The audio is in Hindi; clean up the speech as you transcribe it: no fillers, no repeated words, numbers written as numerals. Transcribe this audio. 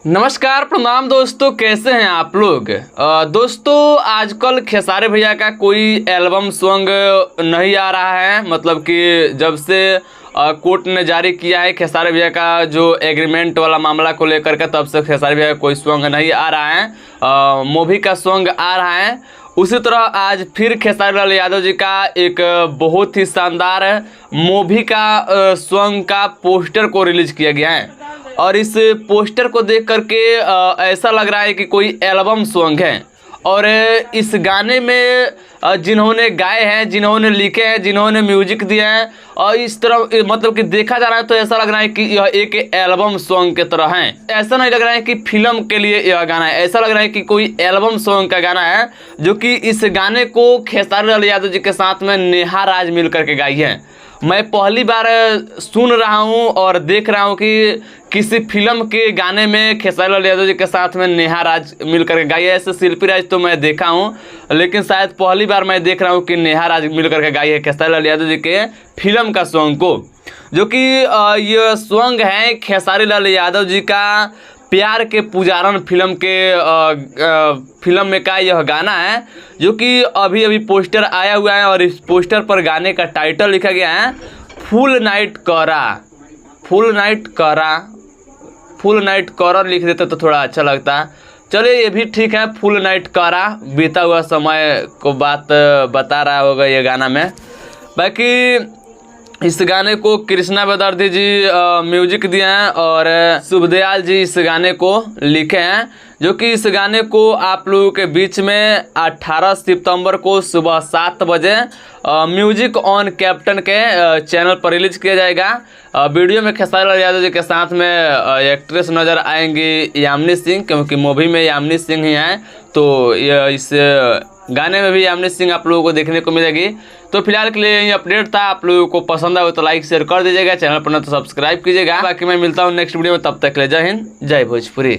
नमस्कार प्रणाम दोस्तों, कैसे हैं आप लोग। दोस्तों आजकल खेसारी भैया का कोई एल्बम सॉन्ग नहीं आ रहा है। मतलब कि जब से कोर्ट ने जारी किया है खेसारी भैया का जो एग्रीमेंट वाला मामला को लेकर के, तब से खेसारी भैया का कोई सॉन्ग नहीं आ रहा है। मूवी का सॉन्ग आ रहा है। उसी तरह आज फिर खेसारी लाल यादव जी का एक बहुत ही शानदार मूवी का सॉन्ग का पोस्टर को रिलीज किया गया है। और इस पोस्टर को देख करके ऐसा लग रहा है कि कोई एल्बम सॉन्ग है। और इस गाने में जिन्होंने गाए हैं, जिन्होंने लिखे हैं, जिन्होंने म्यूजिक दिया है, और इस तरह मतलब कि देखा जा रहा है तो ऐसा लग रहा है कि यह एक एल्बम सॉन्ग की तरह है। ऐसा नहीं लग रहा है कि फिल्म के लिए यह गाना है, ऐसा लग रहा है कि कोई एल्बम सॉन्ग का गाना है। जो कि इस गाने को खेसारी लाल यादव जी के साथ में नेहा राज मिल करके गाई है। मैं पहली बार सुन रहा हूं और देख रहा हूं कि किसी फिल्म के गाने में खेसारी लाल यादव जी के साथ में नेहा राज मिल करके गाई है। ऐसे शिल्पी राज तो मैं देखा हूं, लेकिन शायद पहली बार मैं देख रहा हूं कि नेहा राज मिल करके गाई है खेसारी लाल यादव जी के फिल्म का सॉन्ग को। जो कि ये सॉन्ग है खेसारी लाल यादव जी का प्यार के पुजारन फिल्म में का यह गाना है। जो कि अभी अभी पोस्टर आया हुआ है और इस पोस्टर पर गाने का टाइटल लिखा गया है फुल नाइट करा। फुल नाइट करा लिख देते तो थोड़ा अच्छा लगता। चलिए ये भी ठीक है, फुल नाइट करा, बीता हुआ समय को बात बता रहा होगा ये गाना में। बाकी इस गाने को कृष्णा बेदर्दी जी म्यूजिक दिए हैं और शुभदयाल जी इस गाने को लिखे हैं। जो कि इस गाने को आप लोगों के बीच में 18 सितंबर को सुबह 7 बजे म्यूजिक ऑन कैप्टन के चैनल पर रिलीज किया जाएगा। वीडियो में खेसारी लाल यादव जी के साथ में एक्ट्रेस नज़र आएंगी यामिनी सिंह, क्योंकि मूवी में यामिनी सिंह ही हैं। तो इस गाने में भी यामिनी सिंह आप लोगों को देखने को मिलेगी। तो फिलहाल के लिए यही अपडेट था। आप लोगों को पसंद आए तो लाइक शेयर कर दीजिएगा, चैनल पर न तो सब्सक्राइब कीजिएगा। बाकी मैं मिलता हूँ नेक्स्ट वीडियो में, तब तक के लिए जय हिंद, जय भोजपुरी।